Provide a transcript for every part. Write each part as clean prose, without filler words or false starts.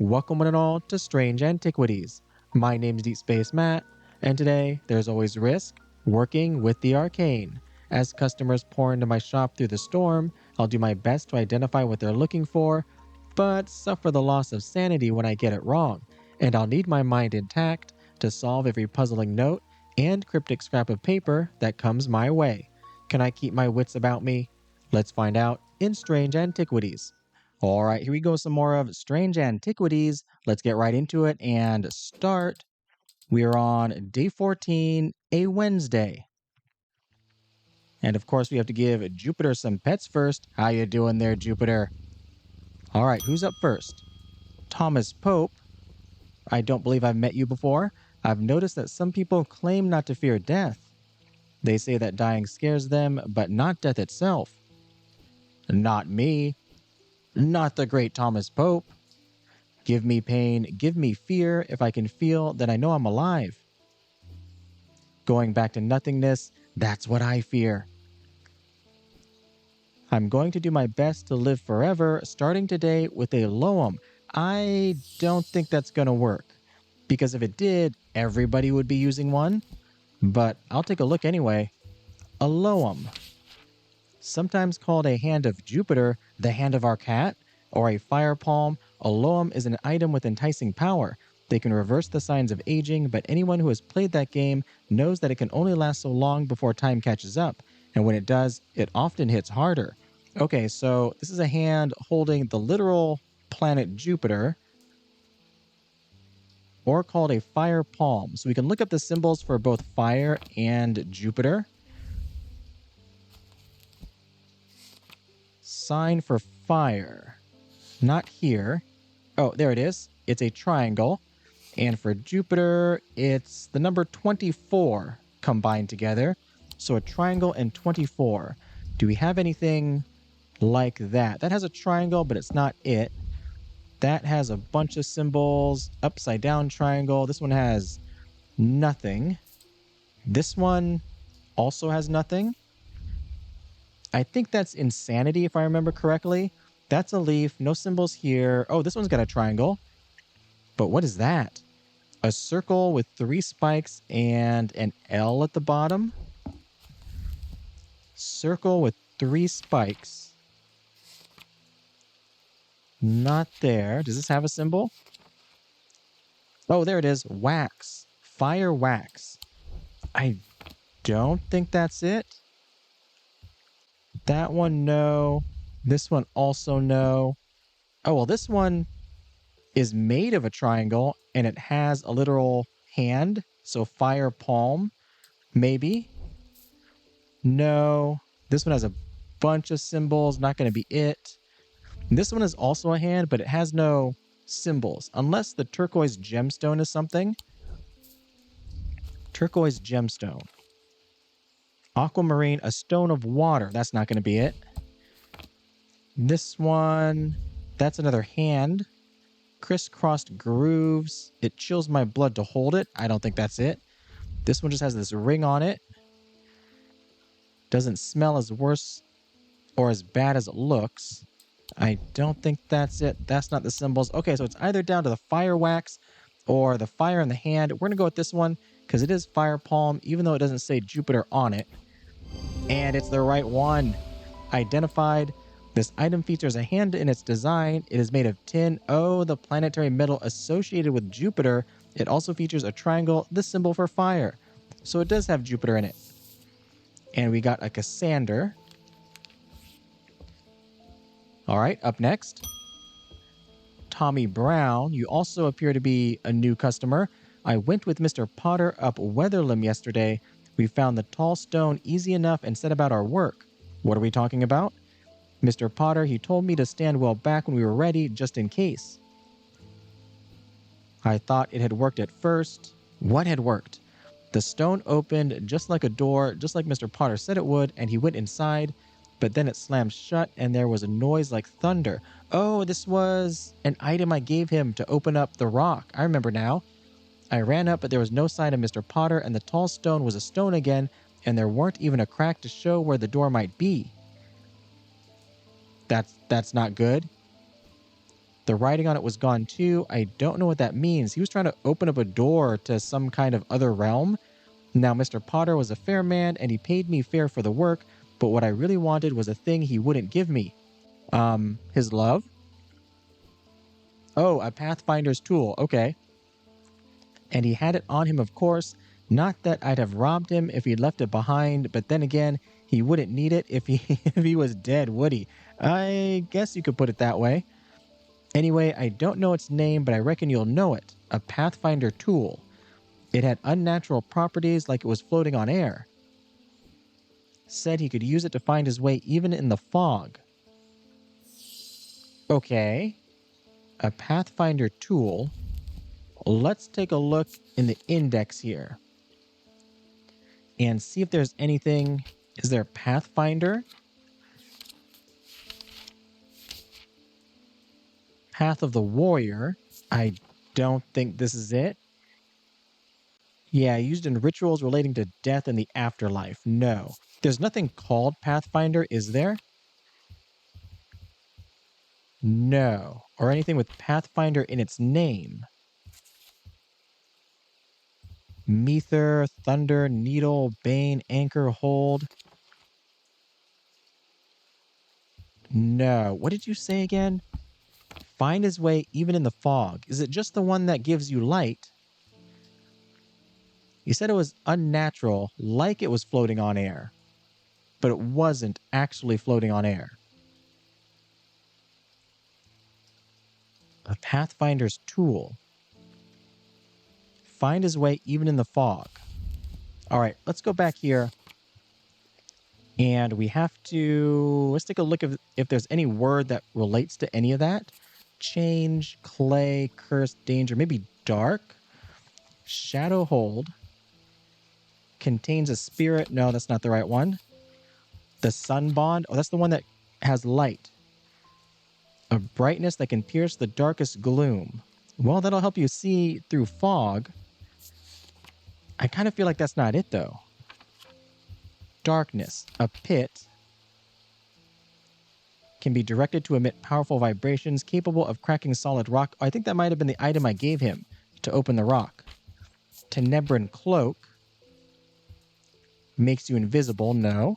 Welcome one and all to Strange Antiquities. My name's Deep Space Matt, and today there's always risk working with the arcane. As customers pour into my shop through the storm, I'll do my best to identify what they're looking for, but suffer the loss of sanity when I get it wrong, and I'll need my mind intact to solve every puzzling note and cryptic scrap of paper that comes my way. Can I keep my wits about me? Let's find out in Strange Antiquities. All right, here we go. Some more of Strange Antiquities. Let's get right into it and start. We are on day 14, a Wednesday. And of course, we have to give Jupiter some pets first. How you doing there, Jupiter? All right, who's up first? Thomas Pope. I don't believe I've met you before. I've noticed that some people claim not to fear death. They say that dying scares them, but not death itself. Not me. Not the great Thomas Pope. Give me pain, give me fear. If I can feel, then I know I'm alive. Going back to nothingness, that's what I fear. I'm going to do my best to live forever, starting today with a Loem. I don't think that's going to work, because if it did, everybody would be using one. But I'll take a look anyway. A Loem. Sometimes called a hand of Jupiter, the hand of our cat, or a fire palm, a Loem is an item with enticing power. They can reverse the signs of aging, but anyone who has played that game knows that it can only last so long before time catches up, and when it does, it often hits harder. Okay, so this is a hand holding the literal planet Jupiter, or called a fire palm. So we can look up the symbols for both fire and Jupiter. Sign for fire. Not here. Oh, there it is. It's a triangle. And for Jupiter, it's the number 24 combined together. So a triangle and 24. Do we have anything like that? That has a triangle, but it's not it. That has a bunch of symbols. Upside down triangle. This one has nothing. This one also has nothing. I think that's insanity, if I remember correctly. That's a leaf. No symbols here. Oh, this one's got a triangle. But what is that? A circle with 3 spikes and an L at the bottom. Circle with 3 spikes. Not there. Does this have a symbol? Oh, there it is. Wax. Fire wax. I don't think that's it. That one, no. This one also no. Oh, well, this one is made of a triangle and it has a literal hand. So fire palm, maybe. No. This one has a bunch of symbols. Not going to be it. This one is also a hand, but it has no symbols. Unless the turquoise gemstone is something. Turquoise gemstone. Aquamarine, a stone of water. That's not going to be it. This one, that's another hand. Crisscrossed grooves. It chills my blood to hold it. I don't think that's it. This one just has this ring on it. Doesn't smell as worse or as bad as it looks. I don't think that's it. That's not the symbols. Okay, so it's either down to the fire wax or the fire in the hand. We're going to go with this one because it is fire palm, even though it doesn't say Jupiter on it. And it's the right one. Identified. This item features a hand in its design. It is made of tin. Oh, the planetary metal associated with Jupiter. It also features a triangle, the symbol for fire. So it does have Jupiter in it. And we got a Cassander. All right, up next. Tommy Browne. You also appear to be a new customer. I went with Mr. Potter up Witherance yesterday. We found the tall stone easy enough and set about our work. What are we talking about? Mr. Potter, he told me to stand well back when we were ready, just in case. I thought it had worked at first. What had worked? The stone opened just like a door, just like Mr. Potter said it would, and he went inside, but then it slammed shut and there was a noise like thunder. Oh, this was an item I gave him to open up the rock. I remember now. I ran up, but there was no sign of Mr. Potter, and the tall stone was a stone again, and there weren't even a crack to show where the door might be. That's not good. The writing on it was gone too. I don't know what that means. He was trying to open up a door to some kind of other realm. Now, Mr. Potter was a fair man and he paid me fair for the work, but what I really wanted was a thing he wouldn't give me. His love? Oh, a Pathfinder's tool. Okay. And he had it on him, of course. Not that I'd have robbed him if he'd left it behind, but then again, he wouldn't need it if he if he was dead, would he? I guess you could put it that way. Anyway, I don't know its name, but I reckon you'll know it. A Pathfinder tool. It had unnatural properties like it was floating on air. Said he could use it to find his way even in the fog. Okay. A Pathfinder tool. Let's take a look in the index here and see if there's anything. Is there Pathfinder? Path of the Warrior. I don't think this is it. Yeah, used in rituals relating to death and the afterlife. No. There's nothing called Pathfinder, is there? No. Or anything with Pathfinder in its name. Mether, Thunder, Needle, Bane, Anchor, Hold. No. What did you say again? Find his way even in the fog. Is it just the one that gives you light? You said it was unnatural, like it was floating on air. But it wasn't actually floating on air. A Pathfinder's tool. Find his way even in the fog. All right, let's go back here. And we have to... Let's take a look if there's any word that relates to any of that. Change, clay, curse, danger, maybe dark. Shadow hold. Contains a spirit. No, that's not the right one. The sun bond. Oh, that's the one that has light. A brightness that can pierce the darkest gloom. Well, that'll help you see through fog. I kind of feel like that's not it, though. Darkness. A pit. Can be directed to emit powerful vibrations capable of cracking solid rock. Oh, I think that might have been the item I gave him to open the rock. Tenebran cloak. Makes you invisible. No.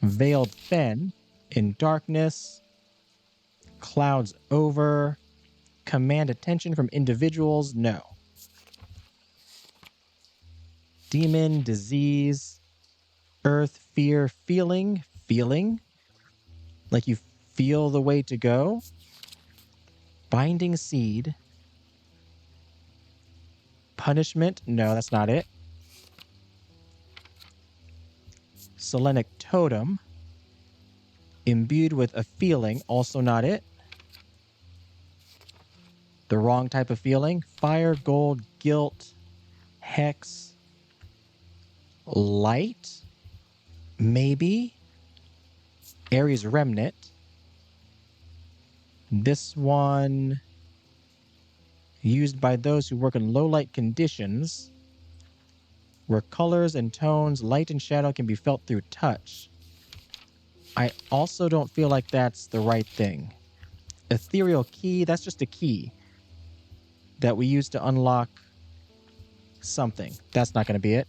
Veiled fen. In darkness. Clouds over. Command attention from individuals. No. Demon, disease. Earth, fear, feeling. Feeling. Like you feel the way to go. Binding seed. Punishment. No, that's not it. Selenic totem. Imbued with a feeling. Also not it. The wrong type of feeling. Fire, gold, guilt, hex, light. Maybe. Ares remnant. This one used by those who work in low light conditions, where colors and tones, light and shadow can be felt through touch. I also don't feel like that's the right thing. Ethereal key, that's just a key that we use to unlock something. That's not going to be it.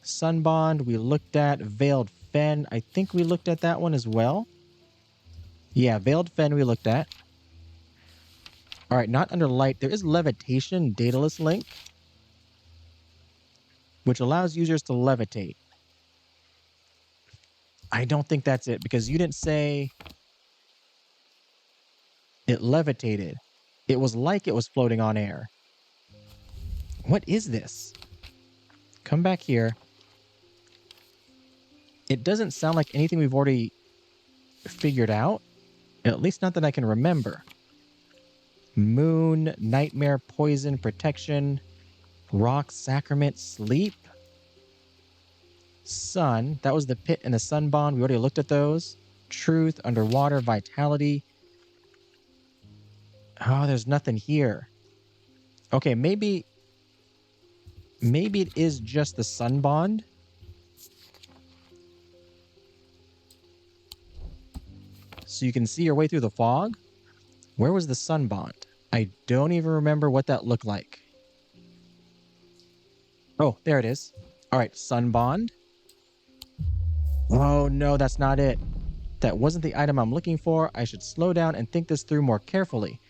Sunbond, we looked at. Veiled Fen, I think we looked at that one as well. Yeah, Veiled Fen we looked at. All right, not under light. There is levitation, Daedalus link, which allows users to levitate. I don't think that's it, because you didn't say it levitated. It was like it was floating on air. What is this? Come back here. It doesn't sound like anything we've already figured out. At least not that I can remember. Moon, nightmare, poison, protection, rock, sacrament, sleep. Sun, that was the pit and the sun bond. We already looked at those. Truth, underwater, vitality. Oh, there's nothing here. Okay, maybe it is just the sun bond. So you can see your way through the fog? Where was the sun bond? I don't even remember what that looked like. Oh, there it is. All right, sun bond. Oh no, that's not it. That wasn't the item I'm looking for. I should slow down and think this through more carefully.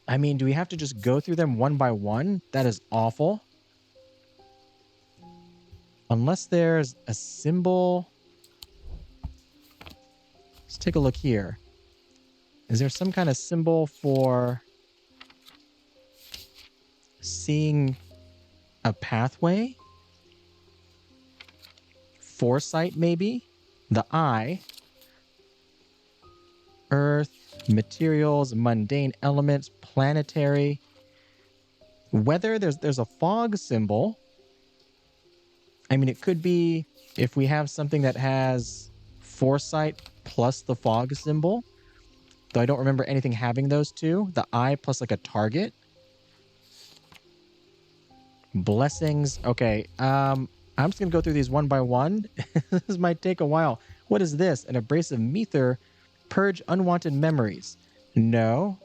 I mean, do we have to just go through them one by one? That is awful. Unless there's a symbol. Let's take a look here. Is there some kind of symbol for seeing a pathway? Foresight, maybe? The eye. Earth, materials, mundane elements, planetary. Weather, there's a fog symbol. I mean, it could be if we have something that has foresight plus the fog symbol. Though I don't remember anything having those two. The eye plus like a target. Blessings. Okay. I'm just going to go through these one by one. This might take a while. What is this? An abrasive mether. Purge unwanted memories. No.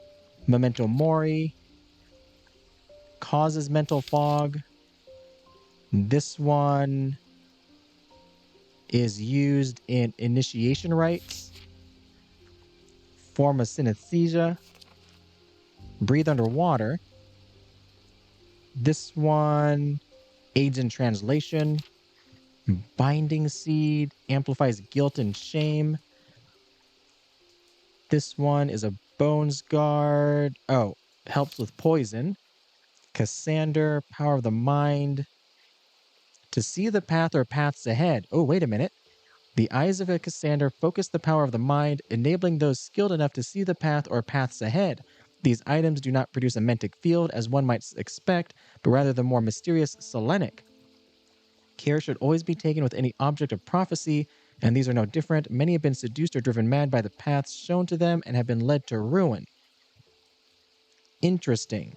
Memento mori. Causes mental fog. This one is used in initiation rites. Form of synesthesia. Breathe underwater. This one aids in translation. Binding seed amplifies guilt and shame. This one is a bones guard. Oh, helps with poison. Cassander, power of the mind. To see the path or paths ahead. Oh, wait a minute. The eyes of a Cassander focus the power of the mind, enabling those skilled enough to see the path or paths ahead. These items do not produce a mentic field, as one might expect, but rather the more mysterious Selenic. Care should always be taken with any object of prophecy, and these are no different. Many have been seduced or driven mad by the paths shown to them and have been led to ruin. Interesting.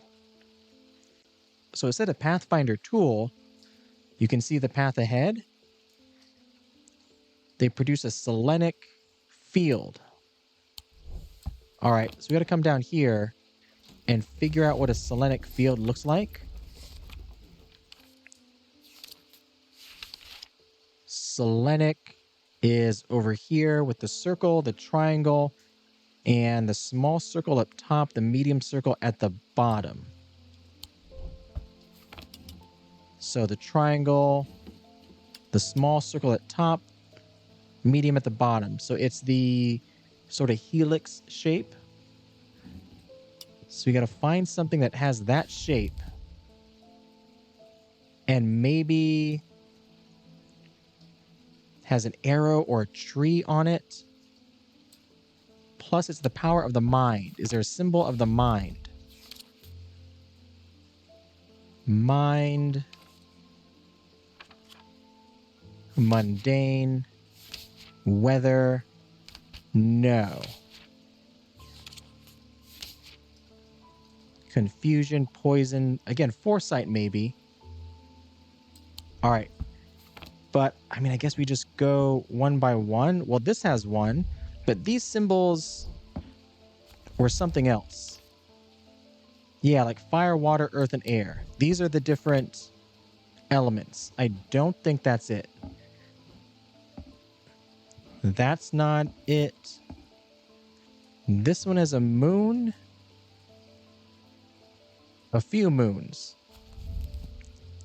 So instead of Pathfinder tool, you can see the path ahead. They produce a Selenic field. All right, so we got to come down here and figure out what a Selenic field looks like. Selenic is over here with the circle, the triangle, and the small circle up top, the medium circle at the bottom. So the triangle, the small circle at top, medium at the bottom. So it's the sort of helix shape. So we got to find something that has that shape. And maybe has an arrow or a tree on it. Plus it's the power of the mind. Is there a symbol of the mind? Mind. Mundane. Weather. No. Confusion, poison. Again, foresight maybe. All right. But, I mean, I guess we just go one by one. Well, this has one. But these symbols were something else. Yeah, like fire, water, earth, and air. These are the different elements. I don't think that's it. That's not it. This one has a moon. A few moons.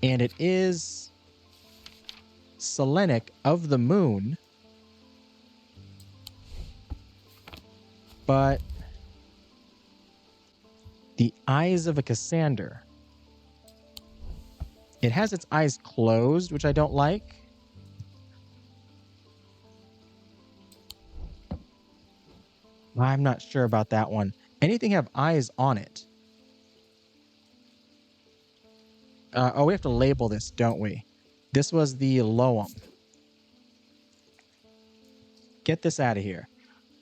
And it is Selenic of the moon. But the eyes of a Cassander. It has its eyes closed, which I don't like. I'm not sure about that one. Anything have eyes on it? Oh, we have to label this, don't we? This was the Loem. Get this out of here.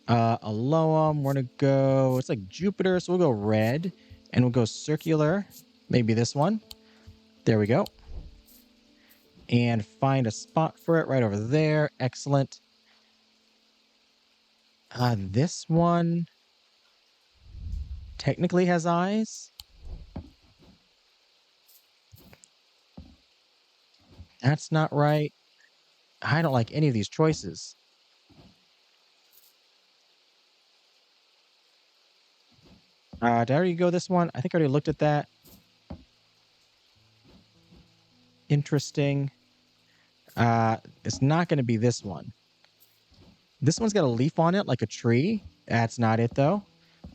A Loem, we're going to go... It's like Jupiter, so we'll go red. And we'll go circular. Maybe this one. There we go. And find a spot for it right over there. Excellent. This one technically has eyes. That's not right. I don't like any of these choices. Did I already go this one? I think I already looked at that. Interesting. It's not going to be this one. This one's got a leaf on it like a tree. That's not it, though.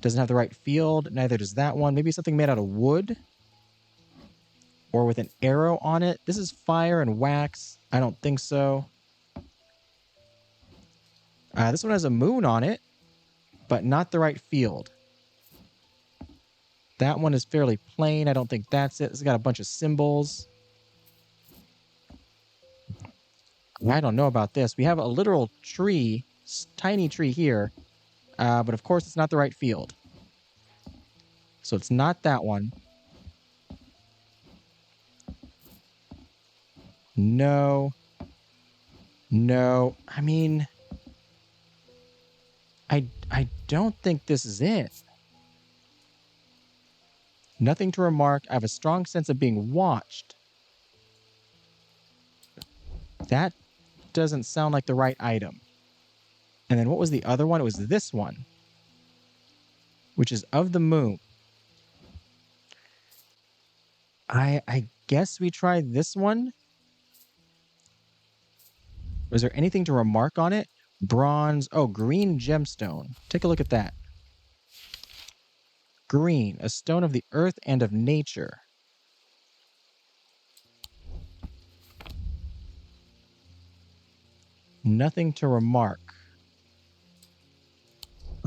Doesn't have the right field. Neither does that one. Maybe something made out of wood or with an arrow on it. This is fire and wax. I don't think so. This one has a moon on it, but not the right field. That one is fairly plain. I don't think that's it. It's got a bunch of symbols. I don't know about this. We have a literal tree, tiny tree here, but of course it's not the right field. So it's not that one. No. No. I mean, I don't think this is it. Nothing to remark. I have a strong sense of being watched. That doesn't sound like the right item. And then what was the other one? It was this one, which is of the moon. I guess we tried this one. Was there anything to remark on it? Bronze. Oh, green gemstone. Take a look at that. Green, a stone of the earth and of nature. Nothing to remark.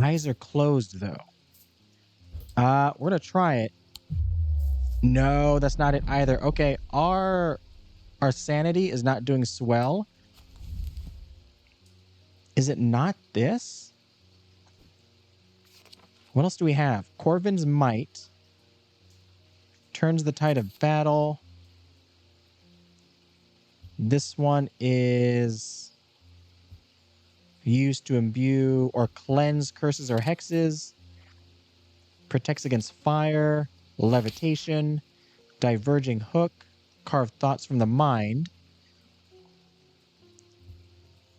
Eyes are closed, though. We're going to try it. No, that's not it either. Okay, our sanity is not doing swell. Is it not this? What else do we have? Corvin's Might. Turns the tide of battle. This one is used to imbue or cleanse curses or hexes. Protects against fire. Levitation. Diverging hook. Carve thoughts from the mind.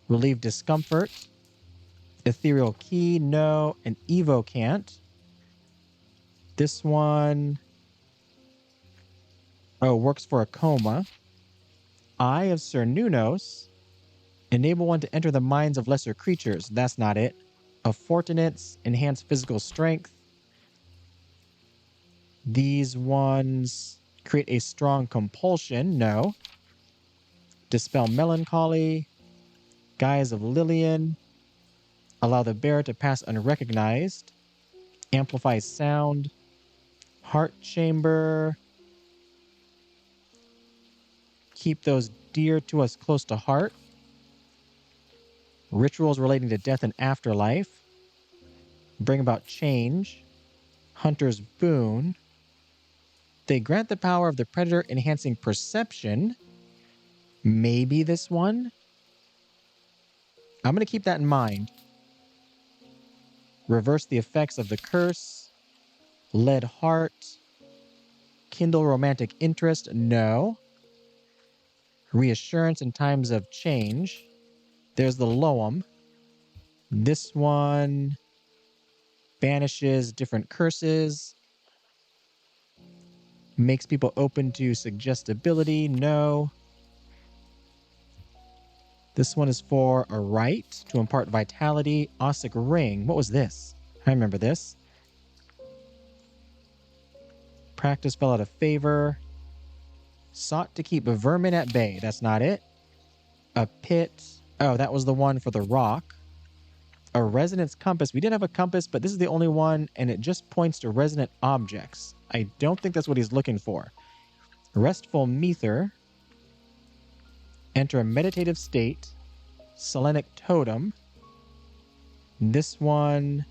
Relieve discomfort. Ethereal key, no. An evocant. This one, oh, works for a coma. Eye of Sir Nunos. Enable one to enter the minds of lesser creatures. That's not it. A Fortinates, enhance physical strength. These ones create a strong compulsion. No. Dispel melancholy. Guise of Lillian. Allow the bearer to pass unrecognized. Amplifies sound. Heart chamber. Keep those dear to us close to heart. Rituals relating to death and afterlife. Bring about change. Hunter's boon. They grant the power of the predator, enhancing perception. Maybe this one? I'm going to keep that in mind. Reverse the effects of the curse. Lead heart. Kindle romantic interest. No. Reassurance in times of change. There's the Loem. This one banishes different curses. Makes people open to suggestibility. No. This one is for a right to impart vitality. Ossic ring. What was this? I remember this. Practice fell out of favor. Sought to keep vermin at bay. That's not it. A pit. Oh, that was the one for the rock. A resonance compass. We did have a compass, but this is the only one, and it just points to resonant objects. I don't think that's what he's looking for. Restful Mether. Enter a meditative state. Selenic Totem. This one,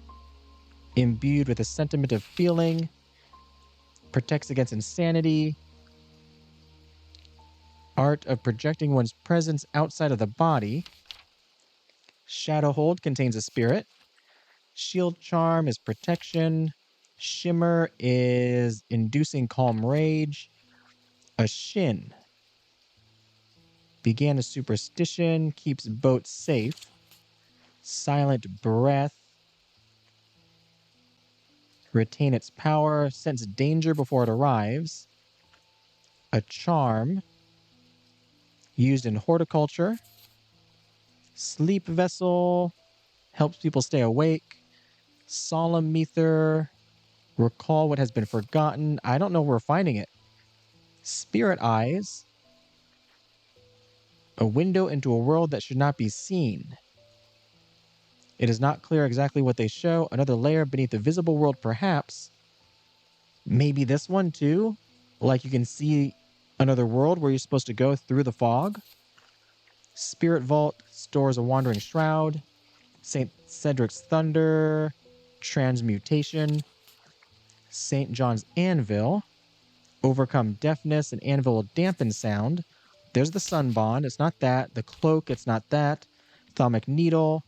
imbued with a sentiment of feeling. Protects against insanity. Art of projecting one's presence outside of the body. Shadowhold contains a spirit. Shield Charm is protection. Shimmer is inducing calm rage. A Shin. Began a superstition, keeps boats safe. Silent Breath. Retain its power, sense danger before it arrives. A Charm. Used in horticulture. Sleep Vessel. Helps people stay awake. Solemn Ether. Recall what has been forgotten. I don't know where we're finding it. Spirit Eyes. A window into a world that should not be seen. It is not clear exactly what they show. Another layer beneath the visible world, perhaps. Maybe this one too? Like you can see another world where you're supposed to go through the fog. Spirit Vault stores a wandering shroud. St. Cedric's Thunder. Transmutation. St. John's Anvil. Overcome deafness. An anvil will dampen sound. There's the Sun Bond. It's not that. The Cloak. It's not that. Thaumic Needle.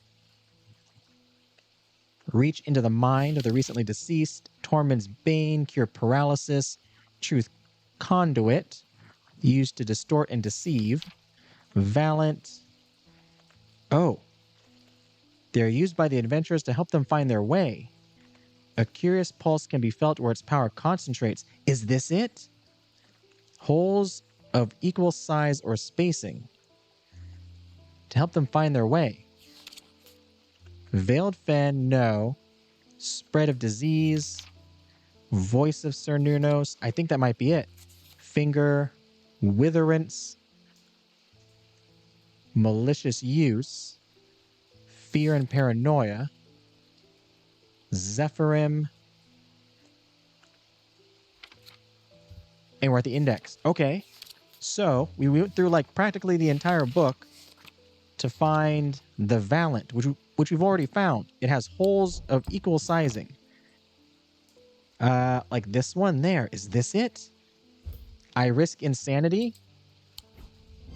Reach into the mind of the recently deceased. Tormund's Bane. Cure paralysis. Truth Conduit. Used to distort and deceive. Valiant. Oh. They're used by the adventurers to help them find their way. A curious pulse can be felt where its power concentrates. Is this it? Holes of equal size or spacing. To help them find their way. Veiled Fen, no. Spread of disease. Voice of Cernunnos. I think that might be it. Finger. Witherance. Malicious use. Fear and paranoia. Zephyrim. And we're at the index. Okay. So we went through like practically the entire book to find the Valiant, which we've already found. It has holes of equal sizing. Like this one there. Is this it? I risk insanity?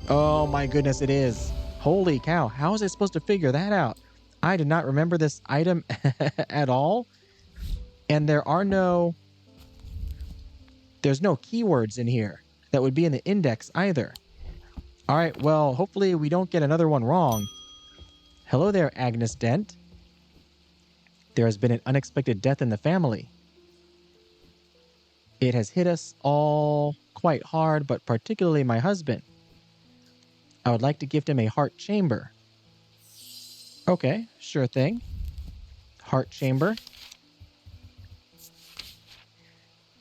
Oh my goodness, it is. Holy cow. How is it supposed to figure that out? I did not remember this item at all. And there's no keywords in here that would be in the index either. All right, well, hopefully we don't get another one wrong. Hello there, Agnes Dent. There has been an unexpected death in the family. It has hit us all quite hard, but particularly my husband. I would like to gift him a heart chamber. Okay, sure thing. Heart chamber.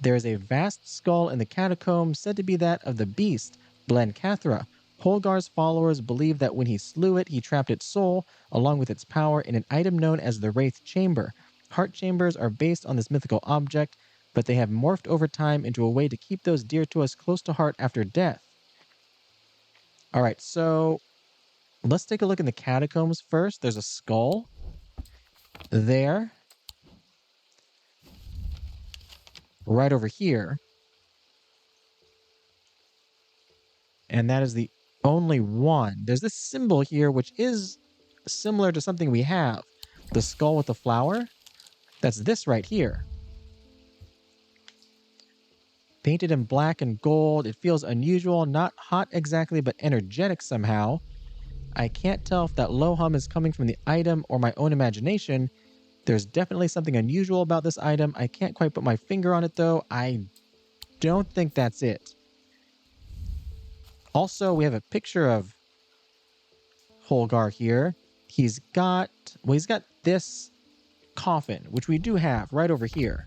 There is a vast skull in the catacombs said to be that of the beast, Blencathra. Holgar's followers believe that when he slew it, he trapped its soul, along with its power, in an item known as the Wraith Chamber. Heart chambers are based on this mythical object, but they have morphed over time into a way to keep those dear to us close to heart after death. All right, so let's take a look in the catacombs first. There's a skull there. Right over here. And that is the only one. There's this symbol here, which is similar to something we have. The skull with the flower. That's this right here. Painted in black and gold. It feels unusual, not hot exactly, but energetic somehow. I can't tell if that low hum is coming from the item or my own imagination. There's definitely something unusual about this item. I can't quite put my finger on it, though. I don't think that's it. Also, we have a picture of Holgar here. He's got this coffin, which we do have right over here.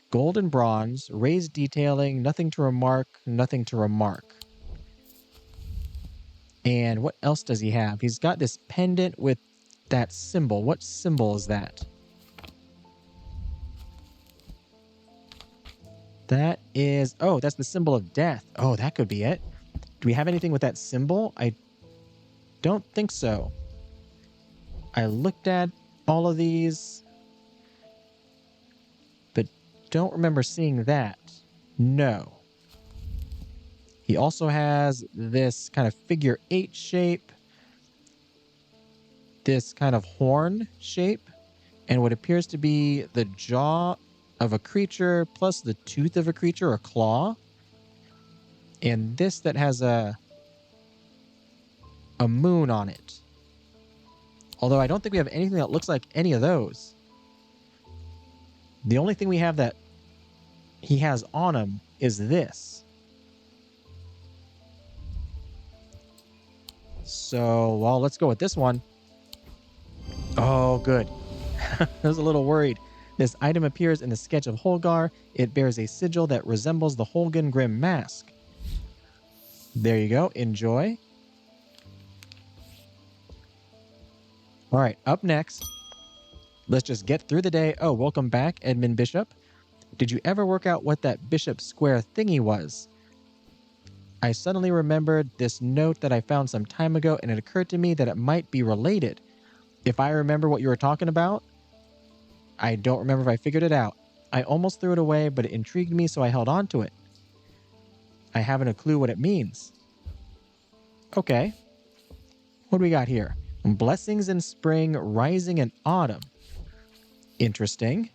Gold and bronze, raised detailing, nothing to remark, nothing to remark. And what else does he have? He's got this pendant with that symbol. What symbol is that? That is... Oh, that's the symbol of death. Oh, that could be it. Do we have anything with that symbol? I don't think so. I looked at all of these, but don't remember seeing that. No. He also has this kind of figure 8 shape. This kind of horn shape. and what appears to be the jaw of a creature plus the tooth of a creature or claw. And this that has a moon on it. Although I don't think we have anything that looks like any of those. The only thing we have that he has on him is this. So, well, let's go with this one. Oh, good. I was a little worried. This item appears in the sketch of Holgar. It bears a sigil that resembles the Holgen Grim mask. There you go. Enjoy. All right, up next, let's just get through the day. Oh, welcome back, Edmund Bishop. Did you ever work out what that Bishop Square thingy was? I suddenly remembered this note that I found some time ago, and it occurred to me that it might be related. If I remember what you were talking about, I don't remember if I figured it out. I almost threw it away, but it intrigued me, so I held on to it. I haven't a clue what it means. Okay. What do we got here? Blessings in spring, rising in autumn. Interesting.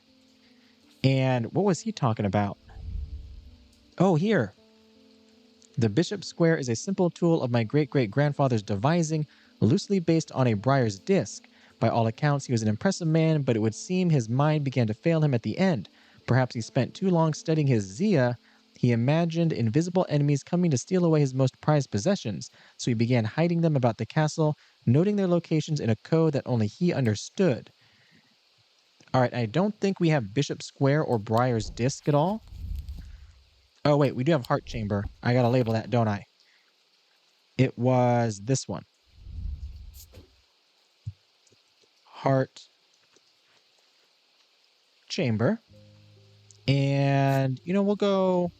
And what was he talking about? Oh, here. The Bishop Square is a simple tool of my great-great-grandfather's devising, loosely based on a briar's disc. By all accounts, he was an impressive man, but it would seem his mind began to fail him at the end. Perhaps he spent too long studying his Zia. He imagined invisible enemies coming to steal away his most prized possessions, so he began hiding them about the castle, noting their locations in a code that only he understood. All right, I don't think we have Bishop Square or Briar's Disc at all. Oh, wait, we do have Heart Chamber. I gotta label that, don't I? It was this one. Heart Chamber. And, you know, we'll go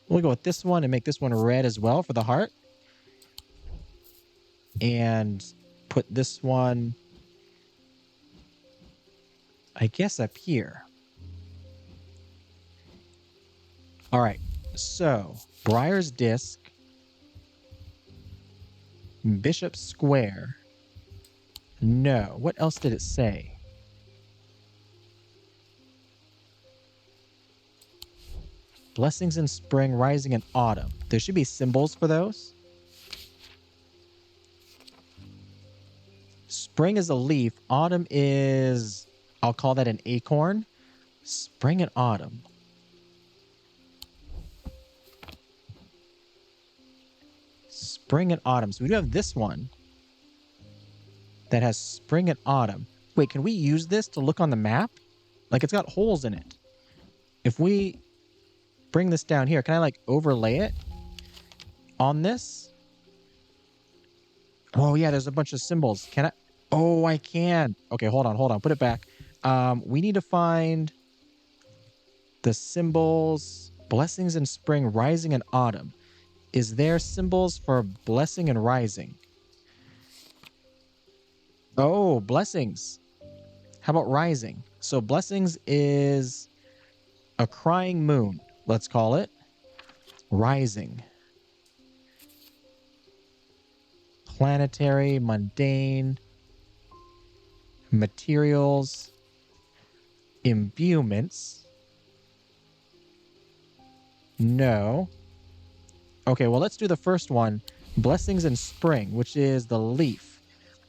with this one and make this one red as well for the heart. And put this one, I guess, up here. All right, so Briar's Disc, Bishop Square. No, what else did it say? Blessings in spring, rising in autumn. There should be symbols for those. Spring is a leaf. Autumn is, I'll call that an acorn. Spring and autumn. Spring and autumn. So we do have this one that has spring and autumn. Wait, can we use this to look on the map? Like, it's got holes in it. If we bring this down here, can I like overlay it on this? Oh yeah, there's a bunch of symbols. Can I? Oh, I can. Okay, hold on. Put it back. We need to find the symbols. Blessings in spring, rising and autumn. Is there symbols for blessing and rising? Oh, blessings. How about rising? So blessings is a crying moon, let's call it. Rising. Planetary, mundane, materials, imbuements. No. Okay, well, let's do the first one. Blessings in spring, which is the leaf.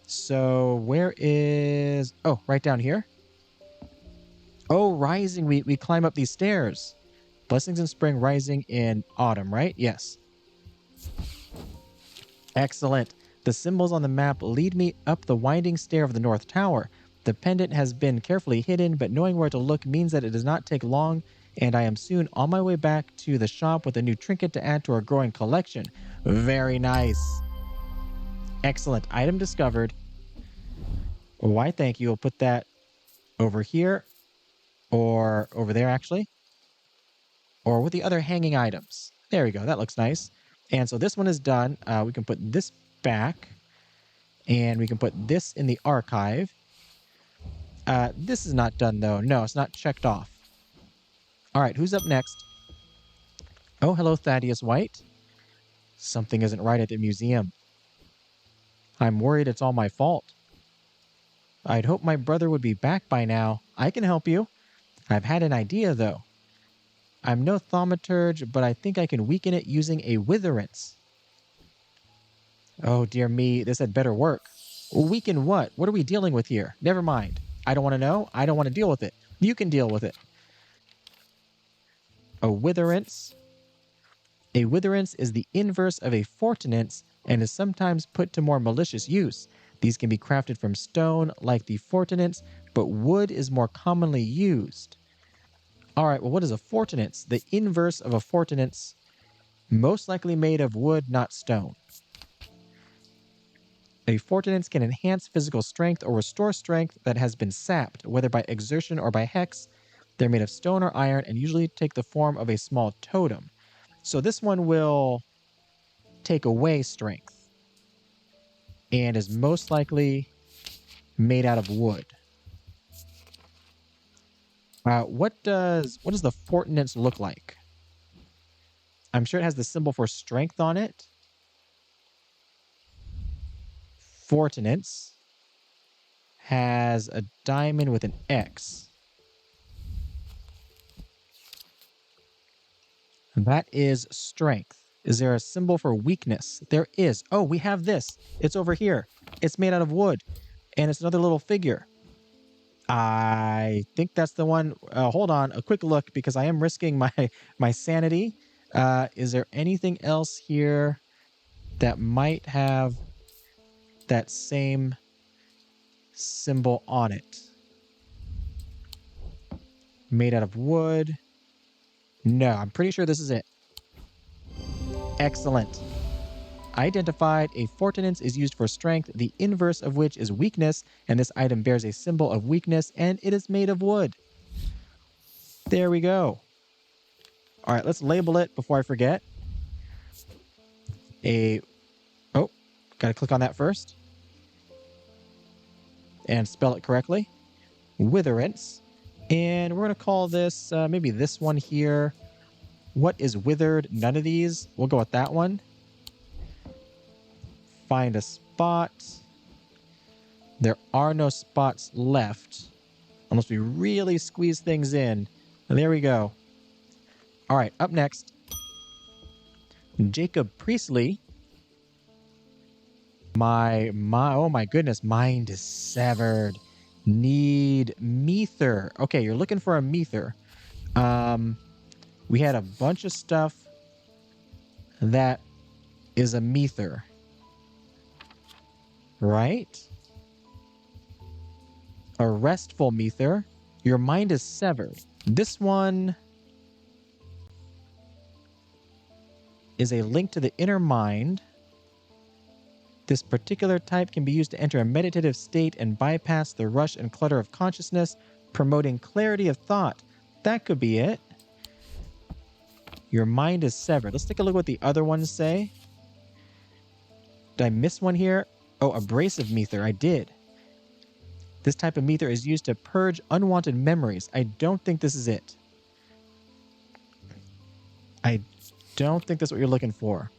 So where is... Oh, right down here. Oh, rising. We climb up these stairs. Blessings in spring, rising in autumn, right? Yes. Excellent. The symbols on the map lead me up the winding stair of the North Tower. The pendant has been carefully hidden, but knowing where to look means that it does not take long, and I am soon on my way back to the shop with a new trinket to add to our growing collection. Very nice. Excellent. Item discovered. Why, thank you. We'll put that over here, or over there, actually. Or with the other hanging items. There we go. That looks nice. And so this one is done. We can put this back, and we can put this in the archive. This is not done, though. No, it's not checked off. All right, who's up next? Oh, hello, Thaddeus White. Something isn't right at the museum. I'm worried it's all my fault. I'd hoped my brother would be back by now. I can help you. I've had an idea, though. I'm no thaumaturge, but I think I can weaken it using a Witherance. Oh, dear me, this had better work. Weaken what? What are we dealing with here? Never mind. I don't want to know. I don't want to deal with it. You can deal with it. A Witherance. A Witherance is the inverse of a Fortinance and is sometimes put to more malicious use. These can be crafted from stone like the Fortinance, but wood is more commonly used. All right, well, what is a Fortinance? The inverse of a Fortinance, most likely made of wood, not stone. A Fortinance can enhance physical strength or restore strength that has been sapped, whether by exertion or by hex. They're made of stone or iron and usually take the form of a small totem. So this one will take away strength and is most likely made out of wood. What does the Fortinance look like? I'm sure it has the symbol for strength on it. Fortinance has a diamond with an X. That is strength. Is there a symbol for weakness? There is. Oh, we have this. It's over here. It's made out of wood, and it's another little figure. I think that's the one. Hold on, a quick look because I am risking my sanity. Is there anything else here that might have that same symbol on it? Made out of wood. No, I'm pretty sure this is it. Excellent. Identified, a Fortinance is used for strength, the inverse of which is weakness, and this item bears a symbol of weakness, and it is made of wood. There we go. All right, let's label it before I forget. Oh, gotta click on that first. And spell it correctly. Witherance. And we're gonna call this, maybe this one here. What is withered? None of these. We'll go with that one. Find a spot. There are no spots left. Unless we really squeeze things in. And there we go. All right, up next. Jacob Priestley. Oh my goodness, mind is severed. Need mether. Okay, you're looking for a mether. We had a bunch of stuff that is a mether. Right? A restful mether. Your mind is severed. This one is a link to the inner mind. This particular type can be used to enter a meditative state and bypass the rush and clutter of consciousness, promoting clarity of thought. That could be it. Your mind is severed. Let's take a look at what the other ones say. Did I miss one here? Oh, abrasive mether. I did. This type of mether is used to purge unwanted memories. I don't think this is it. I don't think that's what you're looking for.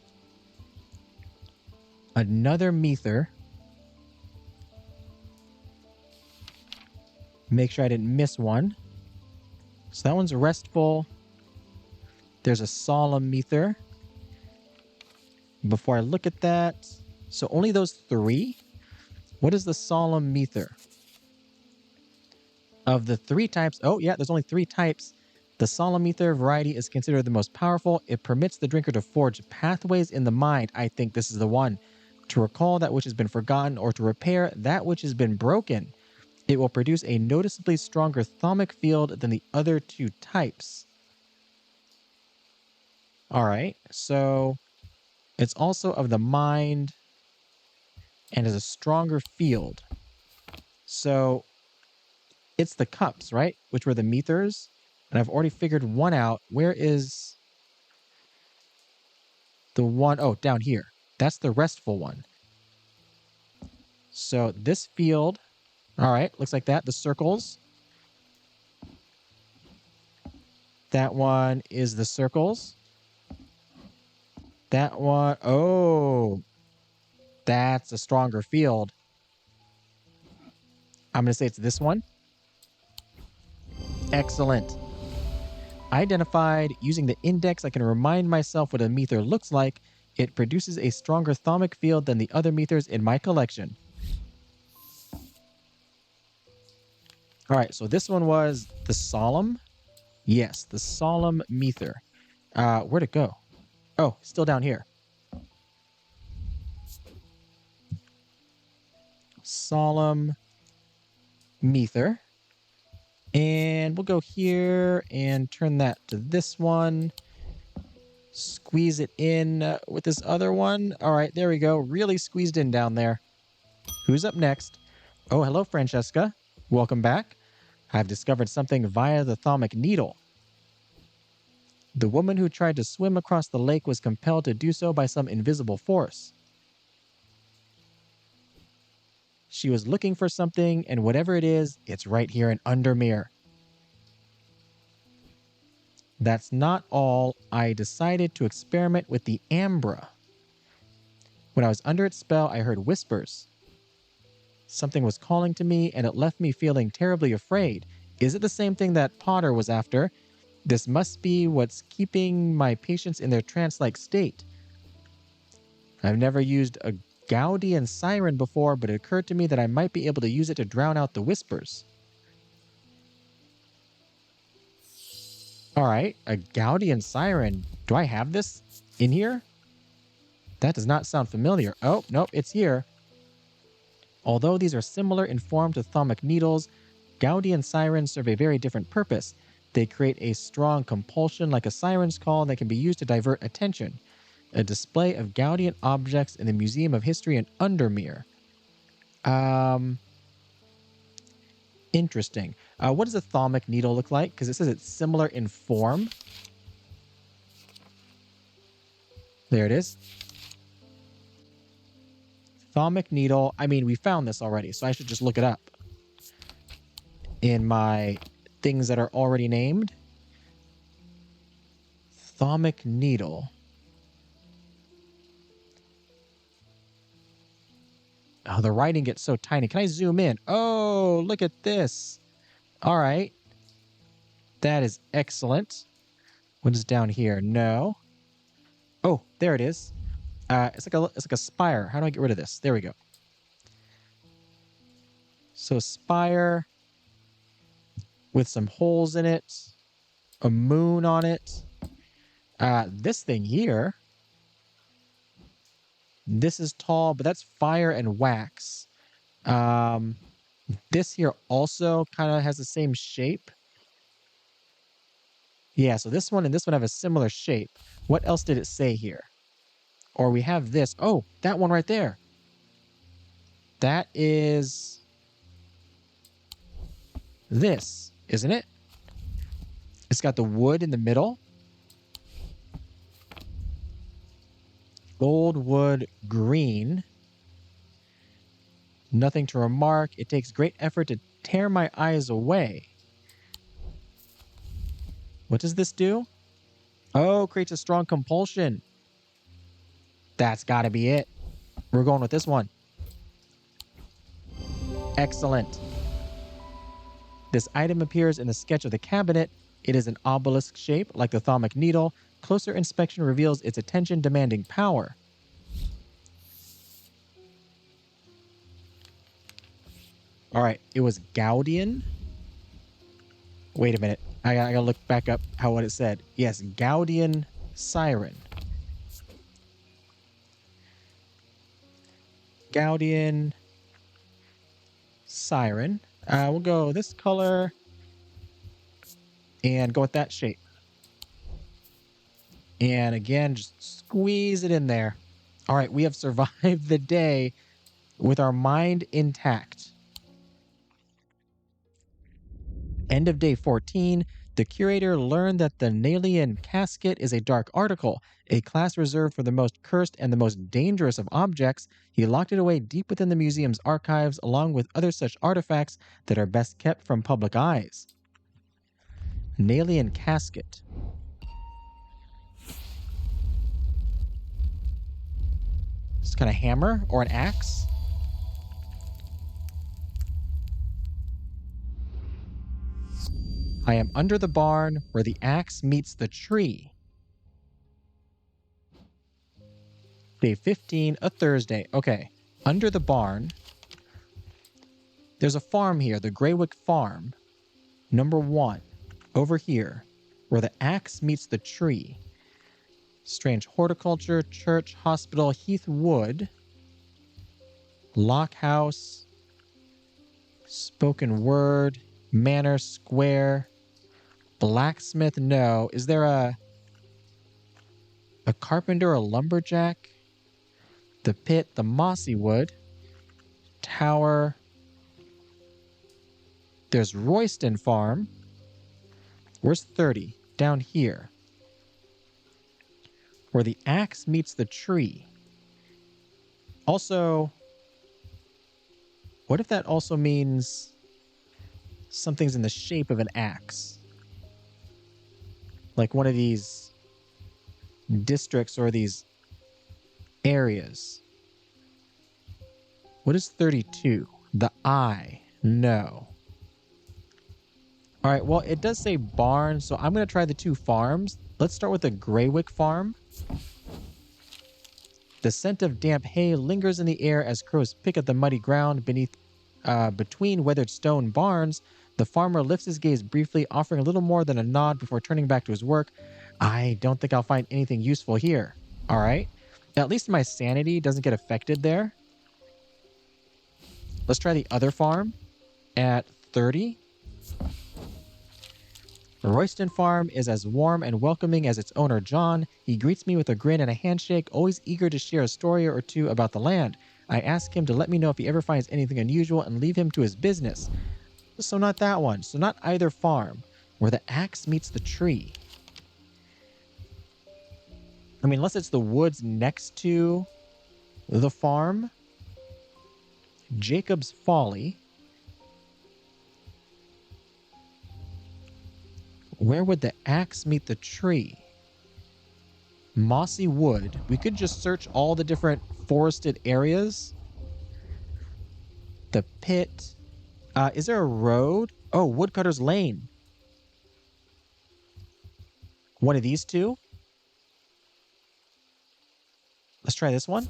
Another mether. Make sure I didn't miss one. So that one's restful. There's a solemn mether. Before I look at that, so only those three? What is the solemn mether? Of the three types, oh yeah, there's only three types. The solemn ether variety is considered the most powerful. It permits the drinker to forge pathways in the mind. I think this is the one. To recall that which has been forgotten or to repair that which has been broken. It will produce a noticeably stronger thalamic field than the other two types. All right, so it's also of the mind and is a stronger field. So it's the cups, right? Which were the methers. And I've already figured one out. Where is the one? Oh, down here. That's the restful one. So this field, all right, looks like that. The circles. That one is the circles. That one, oh, that's a stronger field. I'm going to say it's this one. Excellent. Identified. Using the index, I can remind myself what a mether looks like. It produces a stronger thermic field than the other methers in my collection. All right, so this one was the Solemn. Yes, the Solemn mether. Where'd it go? Oh, still down here. Solemn mether. And we'll go here and turn that to this one. Squeeze it in with this other one. All right, there we go. Really squeezed in down there. Who's up next? Oh, hello, Francesca. Welcome back. I've discovered something via the thermic needle. The woman who tried to swim across the lake was compelled to do so by some invisible force. She was looking for something, and whatever it is, it's right here in Undermere. That's not all. I decided to experiment with the Ambra. When I was under its spell, I heard whispers. Something was calling to me, and it left me feeling terribly afraid. Is it the same thing that Potter was after? This must be what's keeping my patients in their trance-like state. I've never used a Gowdian Siren before, but it occurred to me that I might be able to use it to drown out the whispers. All right, a Gowdian Siren. Do I have this in here? That does not sound familiar. Oh, nope, it's here. Although these are similar in form to thermic needles, Gowdian sirens serve a very different purpose. They create a strong compulsion like a siren's call that can be used to divert attention. A display of Gowdian objects in the Museum of History in Undermere. Interesting. What does a thermic needle look like? Because it says it's similar in form. There it is. Thermic needle. I mean, we found this already, so I should just look it up in my things that are already named. Thermic needle. Oh, the writing gets so tiny. Can I zoom in? Oh, look at this. All right. That is excellent. What is down here? No. Oh, there it is. It's like a spire. How do I get rid of this? There we go. So spire with some holes in it, a moon on it. This thing here, this is tall, but that's fire and wax. This here also kind of has the same shape. Yeah, so this one and this one have a similar shape. What else did it say here? Or we have this. Oh, that one right there. That is this, isn't it? It's got the wood in the middle. Gold wood green. Nothing to remark. It takes great effort to tear my eyes away. What does this do? Oh, creates a strong compulsion. That's got to be it. We're going with this one. Excellent. This item appears in the sketch of the cabinet. It is an obelisk shape, like the thermic needle. Closer inspection reveals its attention-demanding power. All right, it was Gowdian. Wait a minute. I gotta look back up what it said. Yes, Gowdian Siren. Gowdian Siren. We'll go this color and go with that shape. And again, just squeeze it in there. All right, we have survived the day with our mind intact. End of day 14, the curator learned that the Nalian casket is a dark article, a class reserved for the most cursed and the most dangerous of objects. He locked it away deep within the museum's archives, along with other such artifacts that are best kept from public eyes. Nalian casket. It's kind of hammer or an axe. I am under the barn where the axe meets the tree. Day 15, a Thursday. Okay, under the barn. There's a farm here, the Greywick Farm. Number 1, over here, where the axe meets the tree. Strange horticulture, church, hospital, Heath Wood, Lock House, spoken word, manor, square, blacksmith, no. Is there a carpenter, a lumberjack? The pit, the mossy wood, tower. There's Royston Farm. Where's 30? Down here. Where the axe meets the tree. Also, what if that also means something's in the shape of an axe? Like one of these districts or these areas. What is 32? The eye. No. All right, well, it does say barn, so I'm going to try the 2 farms. Let's start with the Greywick Farm. The scent of damp hay lingers in the air as crows pick at the muddy ground between weathered stone barns. The farmer lifts his gaze briefly, offering a little more than a nod before turning back to his work. I don't think I'll find anything useful here. All right. At least my sanity doesn't get affected there. Let's try the other farm at 30. Royston Farm is as warm and welcoming as its owner, John. He greets me with a grin and a handshake, always eager to share a story or 2 about the land. I ask him to let me know if he ever finds anything unusual and leave him to his business. So not that one. So not either farm. Where the axe meets the tree. I mean, unless it's the woods next to the farm. Jacob's Folly. Where would the axe meet the tree? Mossy Wood. We could just search all the different forested areas. The pit. Is there a road? Oh, Woodcutter's Lane. One of these 2. Let's try this one.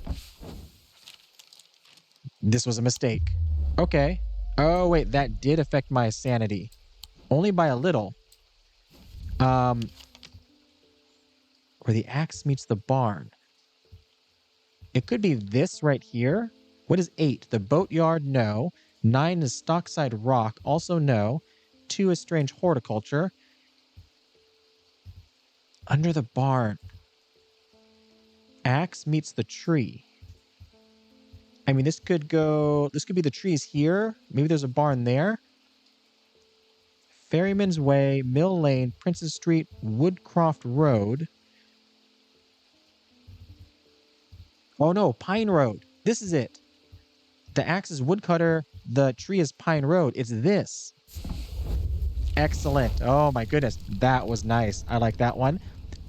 This was a mistake. Okay. Oh, wait, that did affect my sanity. Only by a little. Where the axe meets the barn. It could be this right here. What is 8? The boatyard? No. 9 is Stockside Rock. Also no. 2 is Strange Horticulture. Under the barn. Axe meets the tree. I mean, this could be the trees here. Maybe there's a barn there. Ferryman's Way, Mill Lane, Princess Street, Woodcroft Road. Oh no, Pine Road. This is it. The axe is Woodcutter. The tree is Pine Road. It's this. Excellent. Oh my goodness. That was nice. I like that one.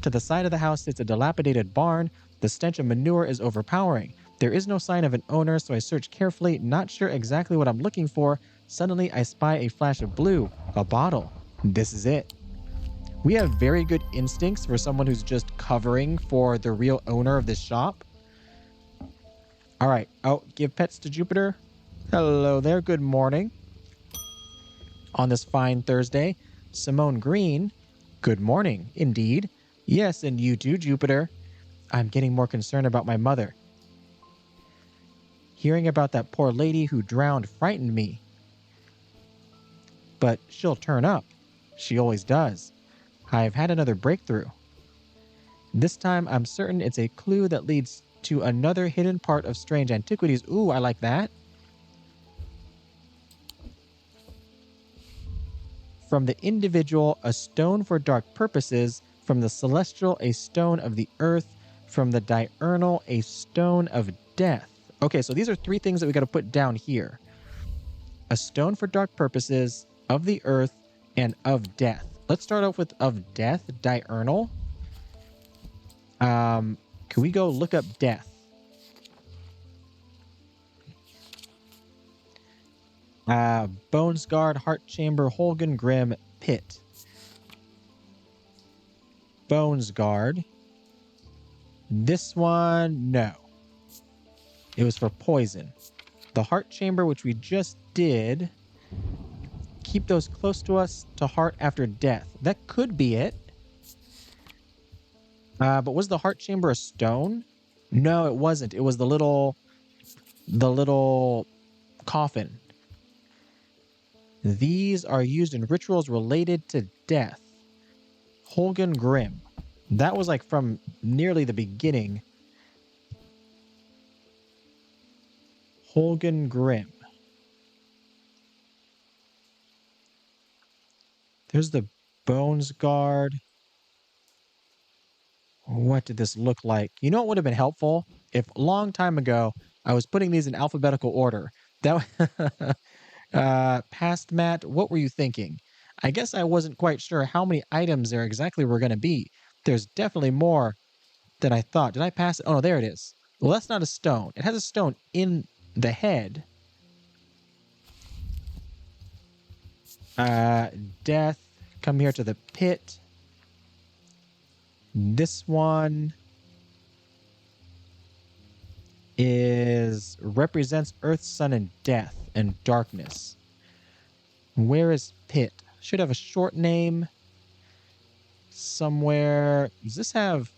To the side of the house sits a dilapidated barn. The stench of manure is overpowering. There is no sign of an owner, so I search carefully, not sure exactly what I'm looking for. Suddenly, I spy a flash of blue. A bottle. This is it. We have very good instincts for someone who's just covering for the real owner of this shop. All right. Oh, give pets to Jupiter. Hello there. Good morning. On this fine Thursday, Simone Green. Good morning, indeed. Yes, and you too, Jupiter. I'm getting more concerned about my mother. Hearing about that poor lady who drowned frightened me. But she'll turn up. She always does. I've had another breakthrough. This time I'm certain it's a clue that leads to another hidden part of Strange Antiquities. Ooh, I like that. From the individual, a stone for dark purposes. From the celestial, a stone of the earth. From the diurnal, a stone of death. Okay, so these are 3 things that we got to put down here. A stone for dark purposes, of the earth, and of death. Let's start off with of death, diurnal. Can we go look up death? Bones Guard, Heart Chamber, Holgan Grim, Pit. Bones Guard. This one, no. It was for poison. The Heart Chamber, which we just did. Keep those close to us to heart after death. That could be it. But was the Heart Chamber a stone? No, it wasn't. It was the little coffin. These are used in rituals related to death. Holgen Grim. That was like from nearly the beginning. Holgen Grim. There's the Bones Guard. What did this look like? You know what would have been helpful? If a long time ago, I was putting these in alphabetical order. That past Matt, what were you thinking? I guess I wasn't quite sure how many items there exactly were going to be. There's definitely more than I thought. Did I pass it? Oh, no, there it is. Well, that's not a stone. It has a stone in the head. Death. Come here to the pit. This one represents Earth, Sun, and death and darkness. Where is pit? Should have a short name somewhere. Does this have...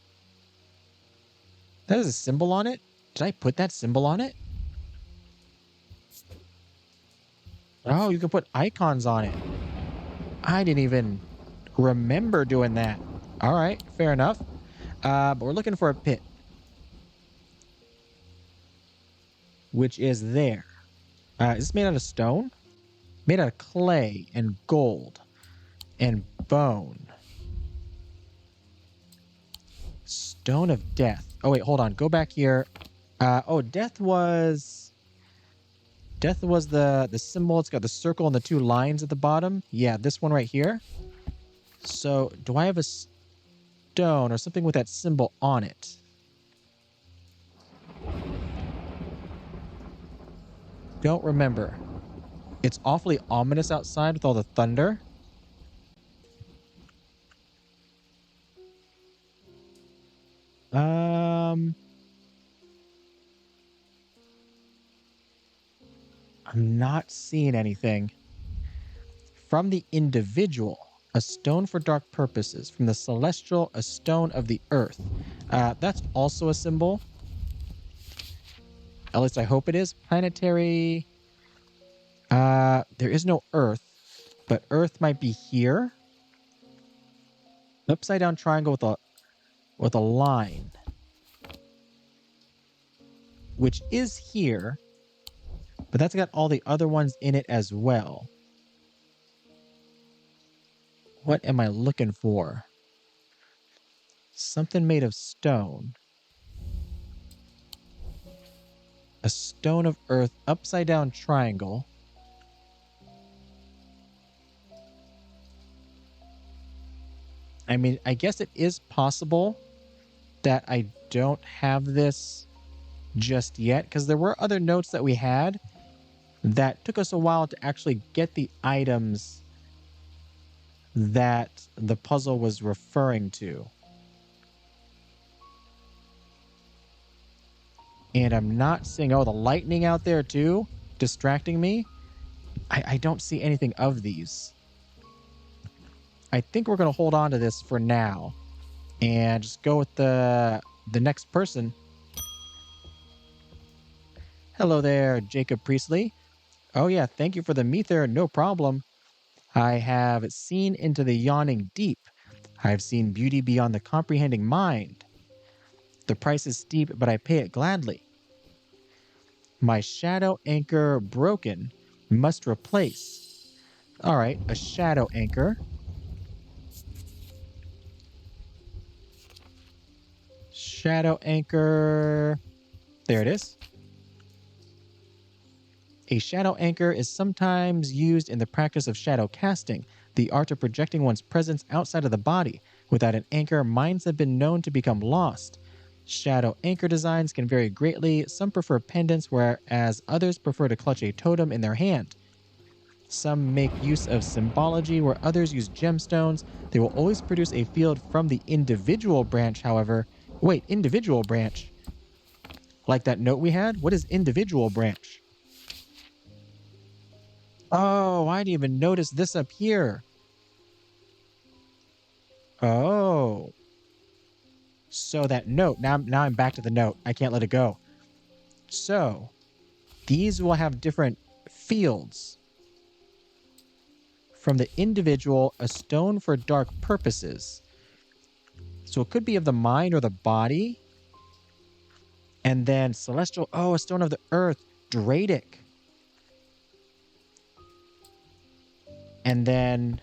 That has a symbol on it? Did I put that symbol on it? Oh, you can put icons on it. I didn't even remember doing that. All right, fair enough. But we're looking for a pit. Which is there. Is this made out of stone? Made out of clay and gold and bone. Stone of death. Oh, wait, hold on. Go back here. Death was the symbol. It's got the circle and the two lines at the bottom. Yeah, this one right here. So, do I have a stone or something with that symbol on it? Don't remember. It's awfully ominous outside with all the thunder. I'm not seeing anything. From the individual, a stone for dark purposes. From the celestial, a stone of the earth. That's also a symbol. At least I hope it is. Planetary. There is no earth, but earth might be here. Upside down triangle with a line. Which is here. But that's got all the other ones in it as well. What am I looking for? Something made of stone. A stone of earth, upside down triangle. I mean, I guess it is possible that I don't have this just yet, because there were other notes that we had that took us a while to actually get the items that the puzzle was referring to. And I'm not seeing... Oh, the lightning out there too, distracting me. I don't see anything of these. I think we're going to hold on to this for now and just go with the next person. Hello there, Jacob Priestley. Oh yeah, thank you for the meter, no problem. I have seen into the yawning deep. I've seen beauty beyond the comprehending mind. The price is steep, but I pay it gladly. My shadow anchor broken, must replace. All right, a shadow anchor. Shadow anchor. There it is. A shadow anchor is sometimes used in the practice of shadow casting, the art of projecting one's presence outside of the body. Without an anchor, minds have been known to become lost. Shadow anchor designs can vary greatly. Some prefer pendants, whereas others prefer to clutch a totem in their hand. Some make use of symbology where others use gemstones. They will always produce a field from the individual branch, however. Wait, individual branch? Like that note we had? What is individual branch? Oh, I didn't even notice this up here. Oh. So that note, now I'm back to the note. I can't let it go. So these will have different fields. From the individual, a stone for dark purposes. So it could be of the mind or the body. And then celestial, oh, a stone of the earth, Dradic. And then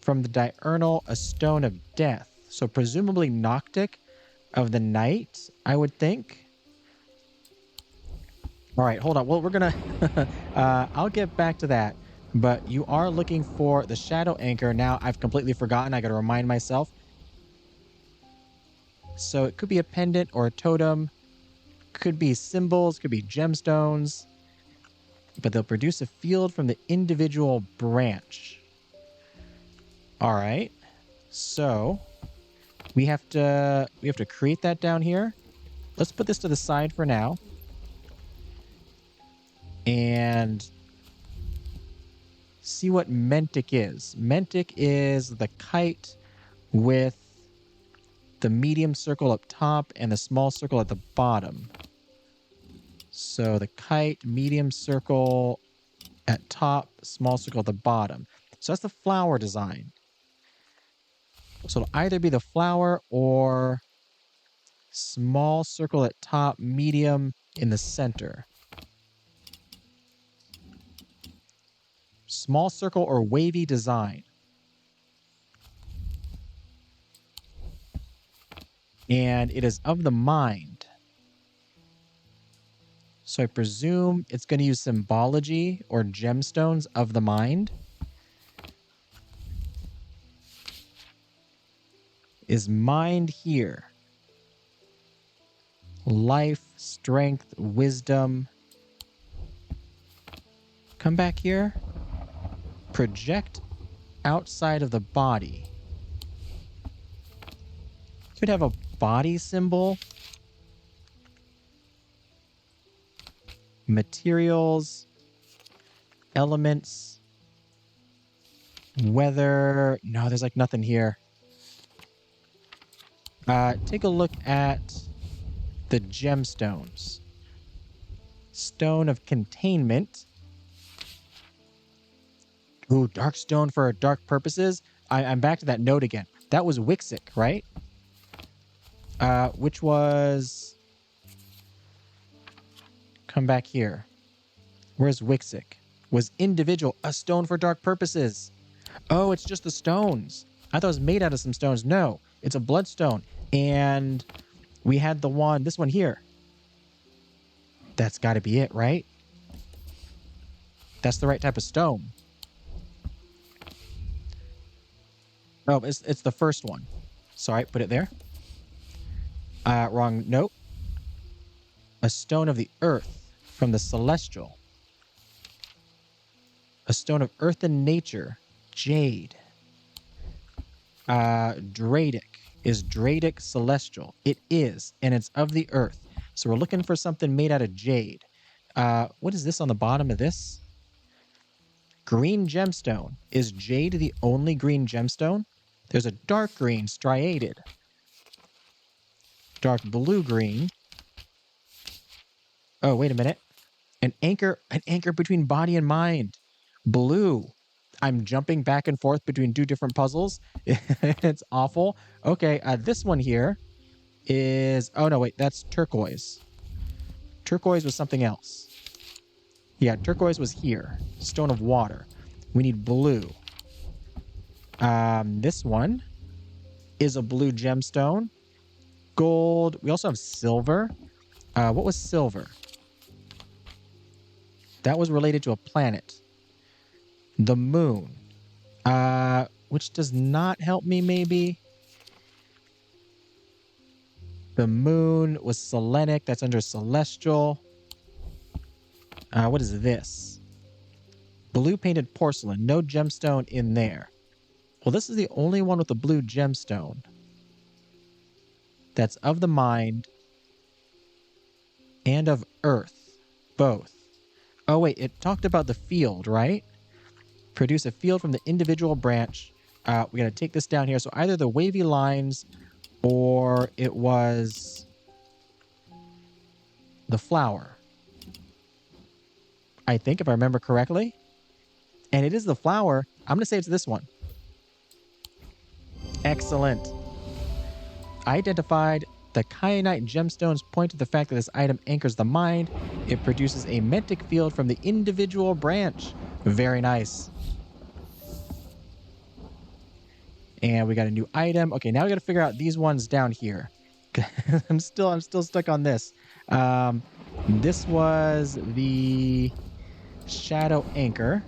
from the diurnal, a stone of death. So presumably Noctic of the night, I would think. All right, hold on. Well, we're going to, I'll get back to that. But you are looking for the shadow anchor. Now I've completely forgotten. I got to remind myself. So it could be a pendant or a totem. Could be symbols, could be gemstones. But they'll produce a field from the individual branch. All right. So we have to create that down here. Let's put this to the side for now. And see what Mentic is. Mentic is the kite with the medium circle up top and the small circle at the bottom. So the kite, medium circle at top, small circle at the bottom. So that's the flower design. So it'll either be the flower or small circle at top, medium in the center. Small circle or wavy design. And it is of the mind. So I presume it's going to use symbology or gemstones of the mind. Is mind here? Life, strength, wisdom. Come back here. Project outside of the body. Could have a body symbol. Materials. Elements. Weather. No, there's like nothing here. Take a look at the gemstones. Stone of containment. Ooh, dark stone for dark purposes. I'm back to that note again. That was Wixic, right? Which was... Come back here. Where's Wixic? Was individual. A stone for dark purposes. Oh, it's just the stones. I thought it was made out of some stones. No, it's a bloodstone. And we had the one, this one here. That's got to be it, right? That's the right type of stone. Oh, it's the first one. Sorry, put it there. Wrong note. A stone of the earth from the celestial. A stone of earth and nature. Jade. Dradic. Is Dradic celestial? It is, and it's of the earth. So we're looking for something made out of jade. What is this on the bottom of this? Green gemstone. Is jade the only green gemstone? There's a dark green, striated. Dark blue-green. Oh, wait a minute. An anchor between body and mind. Blue. I'm jumping back and forth between two different puzzles. It's awful. Okay, this one here is... Oh, no, wait. That's turquoise. Turquoise was something else. Yeah, turquoise was here. Stone of water. We need blue. This one is a blue gemstone. Gold. We also have silver. What was silver? That was related to a planet. The moon. Which does not help me, maybe. The moon was Selenic. That's under celestial. What is this? Blue painted porcelain. No gemstone in there. Well, this is the only one with the blue gemstone. That's of the mind and of earth. Both. Oh, wait. It talked about the field, right? Produce a field from the individual branch. We got to take this down here. So either the wavy lines or it was the flower. I think, if I remember correctly. And it is the flower. I'm going to say it's this one. Excellent. Identified. The kyanite gemstones point to the fact that this item anchors the mind. It produces a mentic field from the individual branch. Very nice. And we got a new item. Okay, now we got to figure out these ones down here. I'm still stuck on this. This was the shadow anchor.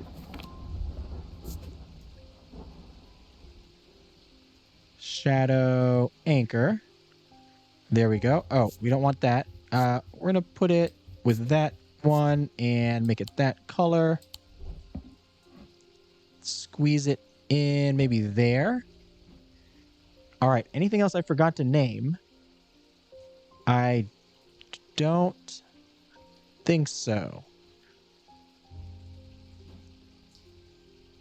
Shadow anchor. There we go. Oh, we don't want that. We're going to put it with that one and make it that color. Squeeze it in maybe there. All right. Anything else I forgot to name? I don't think so.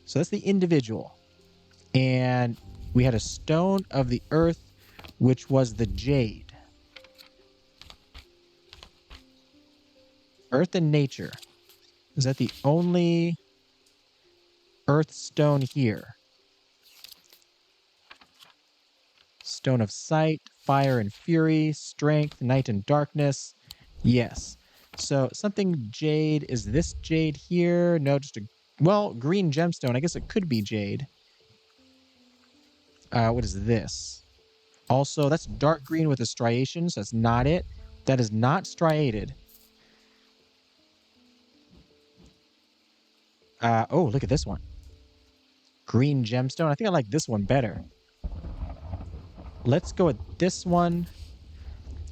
So that's the individual. And we had a stone of the earth, which was the jade. Earth and nature. Is that the only earth stone here? Stone of sight, fire and fury, strength, night and darkness. Yes. So something jade. Is this jade here? No, just a, well, green gemstone. I guess it could be jade. What is this? Also, that's dark green with a striation, so that's not it. That is not striated. Oh, look at this one. Green gemstone. I think I like this one better. Let's go with this one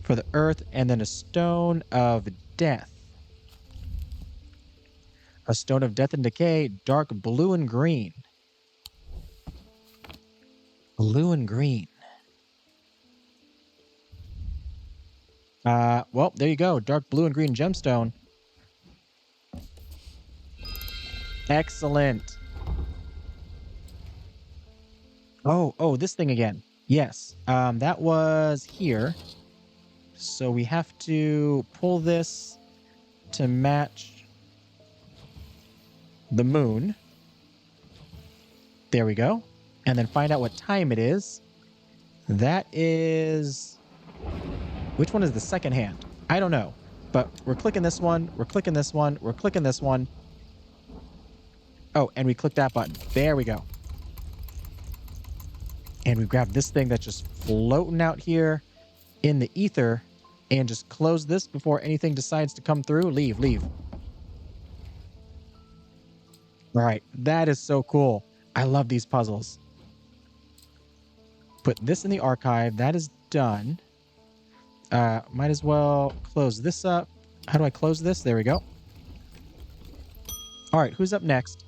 for the earth, and then a stone of death. A stone of death and decay, dark blue and green. Blue and green. Well, there you go. Dark blue and green gemstone. Excellent. Oh, this thing again. Yes. That was here. So we have to pull this to match the moon. There we go. And then find out what time it is. That is... Which one is the second hand? I don't know. But we're clicking this one. We're clicking this one. We're clicking this one. Oh, and we click that button. There we go. And we grab this thing that's just floating out here in the ether and just close this before anything decides to come through. Leave, leave. All right. That is so cool. I love these puzzles. Put this in the archive. That is done. Might as well close this up. How do I close this? There we go. All right. Who's up next?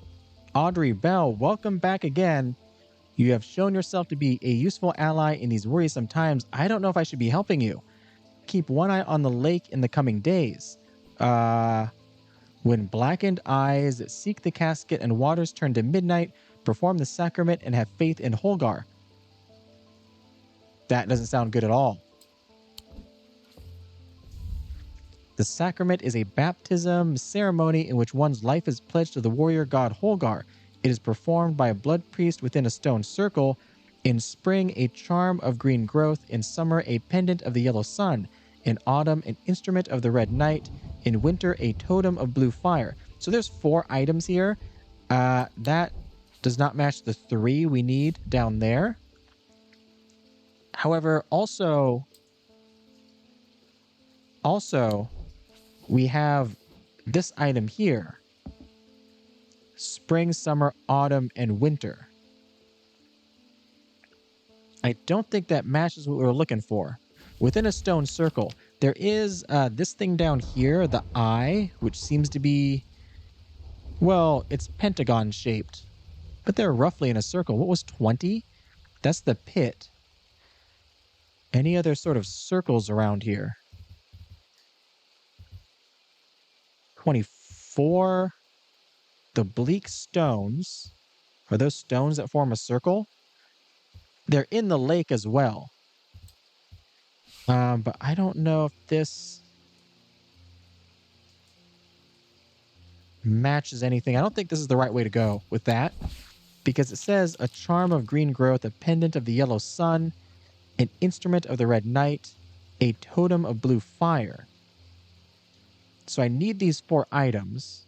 Audrey Bell, welcome back again. You have shown yourself to be a useful ally in these worrisome times. I don't know if I should be helping you. Keep one eye on the lake in the coming days. When blackened eyes seek the casket and waters turn to midnight, perform the sacrament and have faith in Holgar. That doesn't sound good at all. The sacrament is a baptism ceremony in which one's life is pledged to the warrior god Holgar. It is performed by a blood priest within a stone circle. In spring, a charm of green growth. In summer, a pendant of the yellow sun. In autumn, an instrument of the red night. In winter, a totem of blue fire. So there's 4 items here. That does not match the 3 we need down there. However, also, we have this item here. Spring, summer, autumn, and winter. I don't think that matches what we were looking for. Within a stone circle, there is this thing down here, the eye, which seems to be Well, it's pentagon shaped, but they're roughly in a circle. What was 20? That's the pit. Any other sort of circles around here? 24. The bleak stones. Are those stones that form a circle? They're in the lake as well. But I don't know if this matches anything. I don't think this is the right way to go with that, because it says a charm of green growth, a pendant of the yellow sun, an instrument of the red night, a totem of blue fire. So I need these 4 items.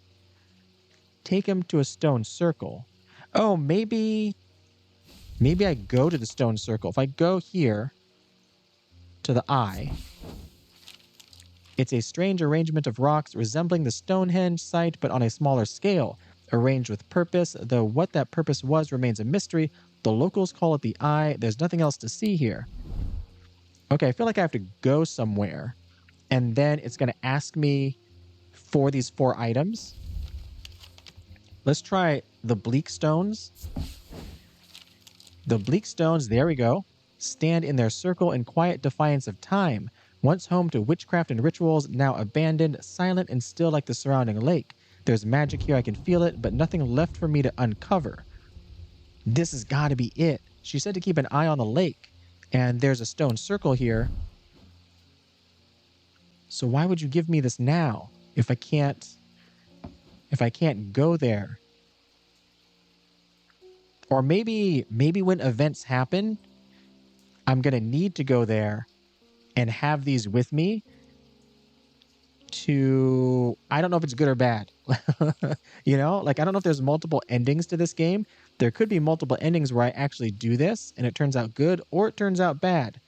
Take them to a stone circle. Oh, maybe I go to the stone circle. If I go here to the eye, it's a strange arrangement of rocks resembling the Stonehenge site, but on a smaller scale, arranged with purpose, though what that purpose was remains a mystery. The locals call it the Eye. There's nothing else to see here. Okay, I feel like I have to go somewhere, and then it's going to ask me for these 4 items. Let's try the bleak stones. The bleak stones, there we go, stand in their circle in quiet defiance of time. Once home to witchcraft and rituals, now abandoned, silent and still like the surrounding lake. There's magic here, I can feel it, but nothing left for me to uncover. This has got to be it. She said to keep an eye on the lake, and there's a stone circle here. So why would you give me this now if I can't go there? Or maybe when events happen, I'm going to need to go there and have these with me to, I don't know if it's good or bad. You know, like, I don't know if there's multiple endings to this game. There could be multiple endings where I actually do this and it turns out good, or it turns out bad.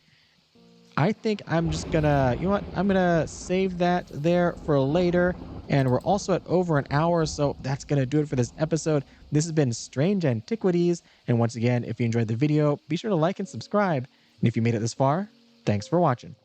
I think I'm just gonna, you know what? I'm gonna save that there for later. And we're also at over an hour, so that's gonna do it for this episode. This has been Strange Antiquities. And once again, if you enjoyed the video, be sure to like and subscribe. And if you made it this far, thanks for watching.